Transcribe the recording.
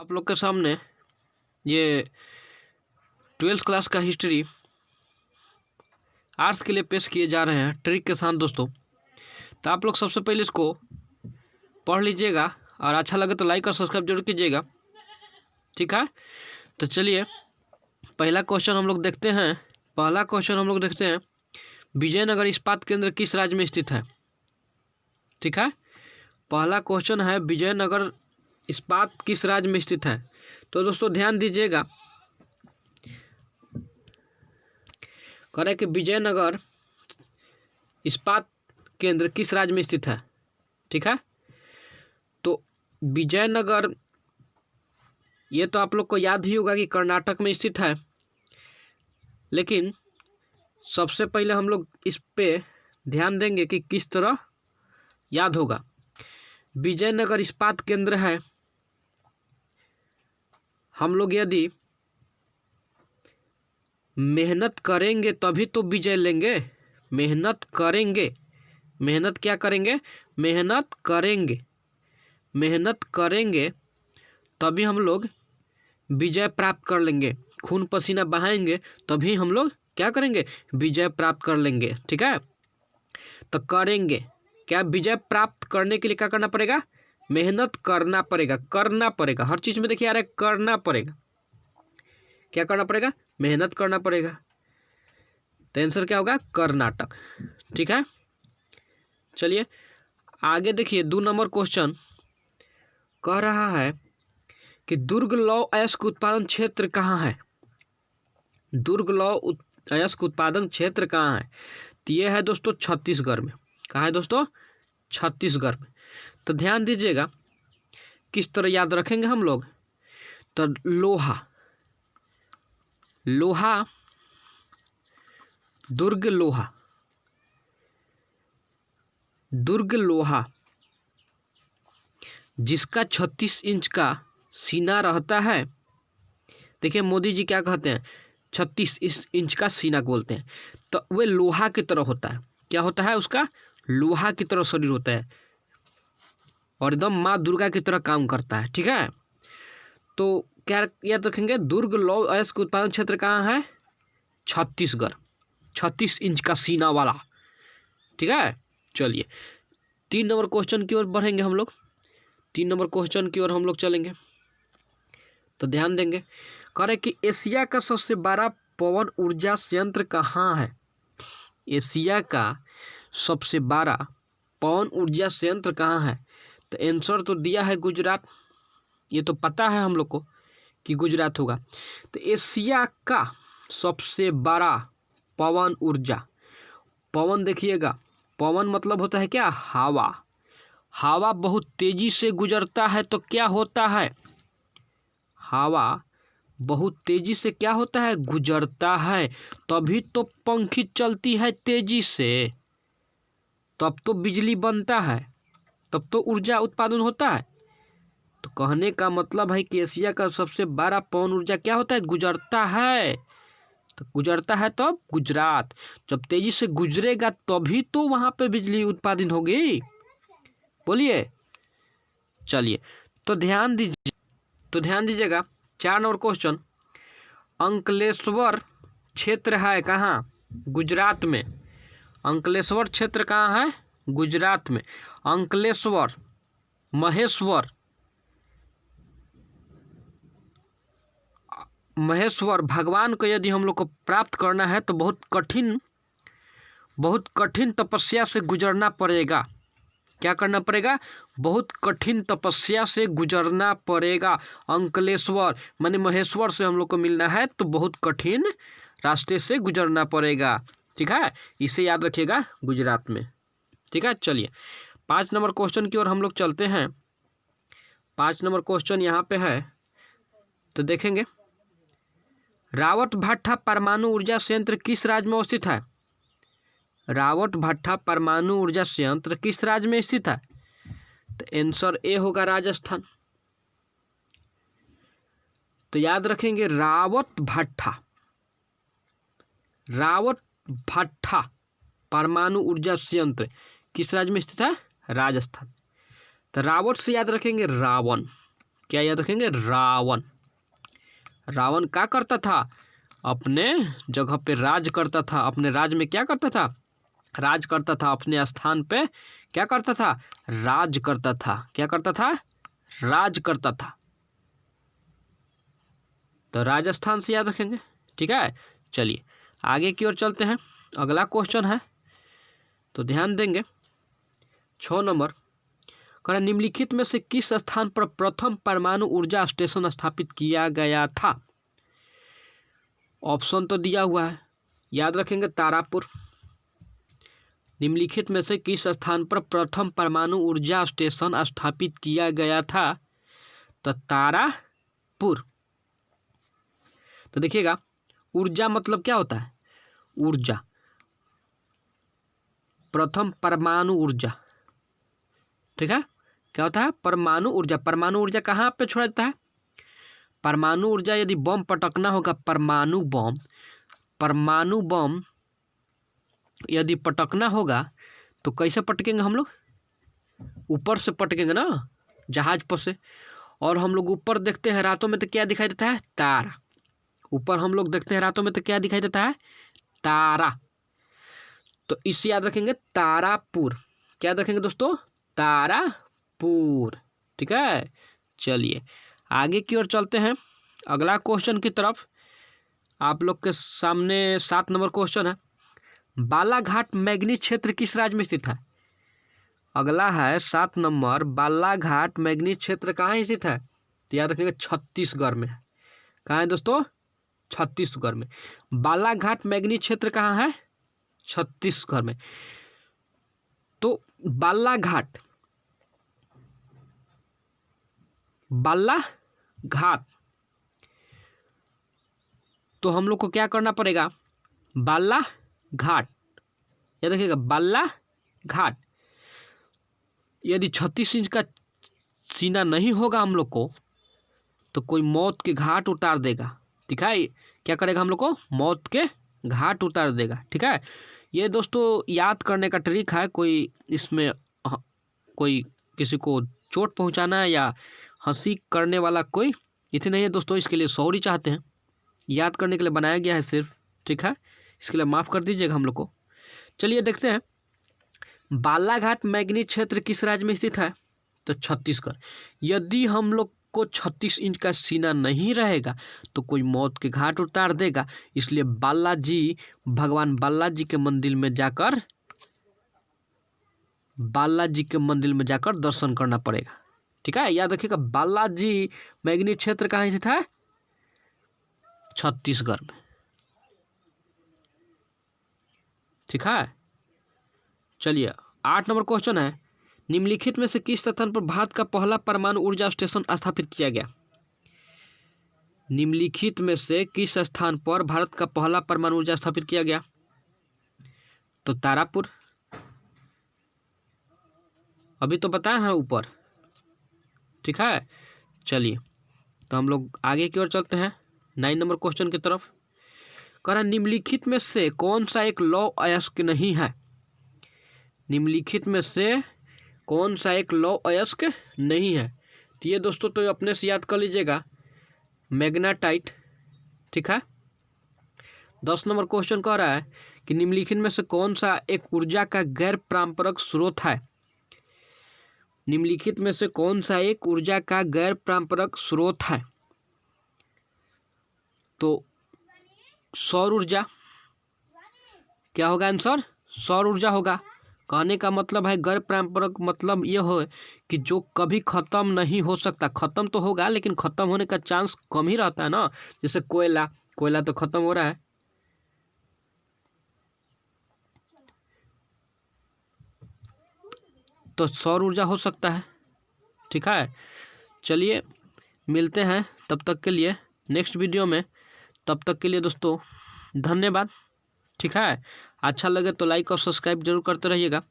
आप लोग के सामने ये 12th क्लास का हिस्ट्री आर्ट्स के लिए पेश किए जा रहे हैं ट्रिक के साथ दोस्तों। तो आप लोग सबसे पहले इसको पढ़ लीजिएगा और अच्छा लगे तो लाइक और सब्सक्राइब जरूर कीजिएगा, ठीक है। तो चलिए पहला क्वेश्चन हम लोग देखते हैं। विजयनगर इस्पात केंद्र किस राज्य में स्थित है? ठीक है, पहला क्वेश्चन है विजयनगर इस्पात किस राज्य में स्थित है। तो दोस्तों ध्यान दीजिएगा, कह रहे कि विजयनगर इस्पात केंद्र किस राज्य में स्थित है। ठीक है, तो विजयनगर ये तो आप लोग को याद ही होगा कि कर्नाटक में स्थित है, लेकिन सबसे पहले हम लोग इस पे ध्यान देंगे कि किस तरह याद होगा। विजयनगर इस्पात केंद्र है, हम लोग यदि मेहनत करेंगे तभी तो विजय लेंगे। मेहनत करेंगे, मेहनत क्या करेंगे? मेहनत करेंगे तभी हम लोग विजय प्राप्त कर लेंगे। खून पसीना बहाएंगे तभी हम लोग क्या करेंगे? विजय प्राप्त कर लेंगे। ठीक है, तो करेंगे क्या? विजय प्राप्त करने के लिए क्या करना पड़ेगा? मेहनत करना पड़ेगा। हर चीज में देखिए आ रहा है करना पड़ेगा। क्या करना पड़ेगा? मेहनत करना पड़ेगा। तो आंसर क्या होगा? कर्नाटक। ठीक है, चलिए आगे देखिए 2 नंबर क्वेश्चन कह रहा है कि दुर्ग लौह अयस्क उत्पादन क्षेत्र कहाँ है? दुर्ग लौह अयस्क उत्पादन क्षेत्र कहाँ है? तो ये है दोस्तों छत्तीसगढ़ में। कहाँ है दोस्तों? छत्तीसगढ़ में। तो ध्यान दीजिएगा किस तरह याद रखेंगे हम लोग। तो लोहा दुर्ग लोहा जिसका 36 इंच का सीना रहता है। देखिए मोदी जी क्या कहते हैं? 36 इंच का सीना बोलते हैं। तो वह लोहा की तरह होता है। क्या होता है उसका? लोहा की तरह शरीर होता है और एकदम माँ दुर्गा की तरह काम करता है। ठीक है, तो क्या याद रखेंगे? दुर्ग लौह अयस्क उत्पादन क्षेत्र कहाँ है? छत्तीसगढ़। 36 इंच का सीना वाला। ठीक है, चलिए 3 नंबर क्वेश्चन की ओर बढ़ेंगे हम लोग। 3 नंबर क्वेश्चन की ओर हम लोग चलेंगे, तो ध्यान देंगे। कह रहे कि एशिया का सबसे बड़ा पवन ऊर्जा संयंत्र कहाँ है? एशिया का सबसे बड़ा पवन ऊर्जा संयंत्र कहाँ है? तो आंसर तो दिया है गुजरात। ये तो पता है हम लोग को कि गुजरात होगा। तो एशिया का सबसे बड़ा पवन ऊर्जा, पवन देखिएगा, पवन मतलब होता है क्या? हवा। हवा बहुत तेजी से गुजरता है तो क्या होता है? हवा बहुत तेजी से क्या होता है? गुजरता है, तभी तो पंखी चलती है तेजी से, तब तो बिजली बनता है, तब तो ऊर्जा उत्पादन होता है। तो कहने का मतलब है कि एशिया का सबसे बड़ा पवन ऊर्जा क्या होता है? गुजरता है। तो गुजरता है तब गुजरात, जब तेजी से गुजरेगा तभी तो वहां पे बिजली उत्पादन होगी। बोलिए, चलिए तो ध्यान दीजिएगा 4 नंबर क्वेश्चन। अंकलेश्वर क्षेत्र है कहाँ? गुजरात में। अंकलेश्वर क्षेत्र कहाँ है? गुजरात में। अंकलेश्वर महेश्वर भगवान को यदि हम लोग को प्राप्त करना है तो बहुत कठिन तपस्या से गुजरना पड़ेगा। क्या करना पड़ेगा? बहुत कठिन तपस्या से गुजरना पड़ेगा। अंकलेश्वर माने महेश्वर से हम लोग को मिलना है तो बहुत कठिन रास्ते से गुजरना पड़ेगा। ठीक है, इसे याद रखिएगा, गुजरात में। ठीक है, चलिए 5 नंबर क्वेश्चन की ओर हम लोग चलते हैं। 5 नंबर क्वेश्चन यहाँ पे है, तो देखेंगे। रावतभाठा परमाणु ऊर्जा संयंत्र किस राज्य में स्थित है? रावतभाठा परमाणु ऊर्जा संयंत्र किस राज्य में स्थित है? तो आंसर ए होगा राजस्थान। तो याद रखेंगे रावतभाठा परमाणु ऊर्जा संयंत्र किस राज्य में स्थित है? राजस्थान। तो रावत से याद रखेंगे रावण। क्या याद रखेंगे? रावण। रावण क्या करता था? अपने जगह पे राज करता था, अपने राज में क्या करता था? राज करता था। अपने स्थान पे क्या करता था? राज करता था। क्या करता था? राज करता था। तो राजस्थान से याद रखेंगे। ठीक है, चलिए आगे की ओर चलते हैं। अगला क्वेश्चन है, तो ध्यान देंगे। 6 नंबर, कह निम्नलिखित में से किस स्थान पर प्रथम परमाणु ऊर्जा स्टेशन स्थापित किया गया था? ऑप्शन तो दिया हुआ है, याद रखेंगे तारापुर। निम्नलिखित में से किस स्थान पर प्रथम परमाणु ऊर्जा स्टेशन स्थापित किया गया था? तो तारापुर। तो देखिएगा, ऊर्जा मतलब क्या होता है? ऊर्जा, प्रथम परमाणु ऊर्जा। ठीक है, क्या होता है? परमाणु ऊर्जा। परमाणु ऊर्जा कहाँ पे छोड़ा जाता है? परमाणु ऊर्जा यदि बम पटकना होगा, परमाणु बम यदि पटकना होगा तो कैसे पटकेंगे हम लोग? ऊपर से पटकेंगे ना, जहाज पर से। और हम लोग ऊपर देखते हैं रातों में तो क्या दिखाई देता है? तारा। ऊपर हम लोग देखते हैं रातों में तो क्या दिखाई देता है? तारा। तो इसे याद रखेंगे, तारापुर। क्या याद रखेंगे दोस्तों? तारापुर। ठीक है, चलिए आगे की ओर चलते हैं, अगला क्वेश्चन की तरफ। आप लोग के सामने 7 नंबर क्वेश्चन है, बालाघाट मैग्नी क्षेत्र किस राज्य में स्थित है? अगला है 7 नंबर, बालाघाट मैग्नी क्षेत्र कहाँ स्थित है? तो याद रखेंगे छत्तीसगढ़ में। कहाँ है दोस्तों? छत्तीसगढ़ में। बालाघाट मैग्नी क्षेत्र कहाँ है? छत्तीसगढ़ में। तो बालाघाट तो हम लोग को क्या करना पड़ेगा? बालाघाट, याद रखिएगा, बालाघाट। यदि 36 इंच का सीना नहीं होगा हम लोग को तो कोई मौत के घाट उतार देगा। ठीक है, क्या करेगा? हम लोग को मौत के घाट उतार देगा। ठीक है, ये दोस्तों याद करने का ट्रिक है। कोई इसमें कोई किसी को चोट पहुंचाना है या हंसी करने वाला कोई इतने नहीं है दोस्तों। इसके लिए सॉरी चाहते हैं, याद करने के लिए बनाया गया है सिर्फ। ठीक है, इसके लिए माफ़ कर दीजिएगा हम लोग को। चलिए देखते हैं, बालाघाट मैग्नी क्षेत्र किस राज्य में स्थित है? तो छत्तीसगढ़। यदि हम लोग को 36 इंच का सीना नहीं रहेगा तो कोई मौत के घाट उतार देगा। इसलिए भगवान बालाजी के मंदिर में जाकर दर्शन करना पड़ेगा। ठीक है, याद रखिएगा, बालाजी मैग्नी क्षेत्र कहाँ स्थित है? छत्तीसगढ़ में। ठीक है, चलिए 8 नंबर क्वेश्चन है, निम्नलिखित में से किस स्थान पर भारत का पहला परमाणु ऊर्जा स्टेशन स्थापित किया गया? निम्नलिखित में से किस स्थान पर भारत का पहला परमाणु ऊर्जा स्थापित किया गया? तो तारापुर। अभी तो बताया है ऊपर। ठीक है, चलिए तो हम लोग आगे की ओर चलते हैं 9 नंबर क्वेश्चन की तरफ। कह रहा निम्नलिखित में से कौन सा एक लौह अयस्क नहीं है? निम्नलिखित में से कौन सा एक लौह अयस्क नहीं है? तो ये दोस्तों तो अपने से याद कर लीजिएगा, मैग्नेटाइट। ठीक है, 10 नंबर क्वेश्चन कह रहा है कि निम्नलिखित में से कौन सा एक ऊर्जा का गैर पारंपरिक स्रोत है? निम्नलिखित में से कौन सा एक ऊर्जा का गैर पारंपरिक स्रोत है? तो सौर ऊर्जा। क्या होगा आंसर? सौर ऊर्जा होगा। कहने का मतलब है गैर पारंपरिक, मतलब ये हो कि जो कभी ख़त्म नहीं हो सकता। ख़त्म तो होगा लेकिन ख़त्म होने का चांस कम ही रहता है ना। जैसे कोयला तो ख़त्म हो रहा है। तो सौर ऊर्जा हो सकता है। ठीक है, चलिए मिलते हैं तब तक के लिए नेक्स्ट वीडियो में। तब तक के लिए दोस्तों धन्यवाद। ठीक है, अच्छा लगे तो लाइक और सब्सक्राइब जरूर करते रहिएगा।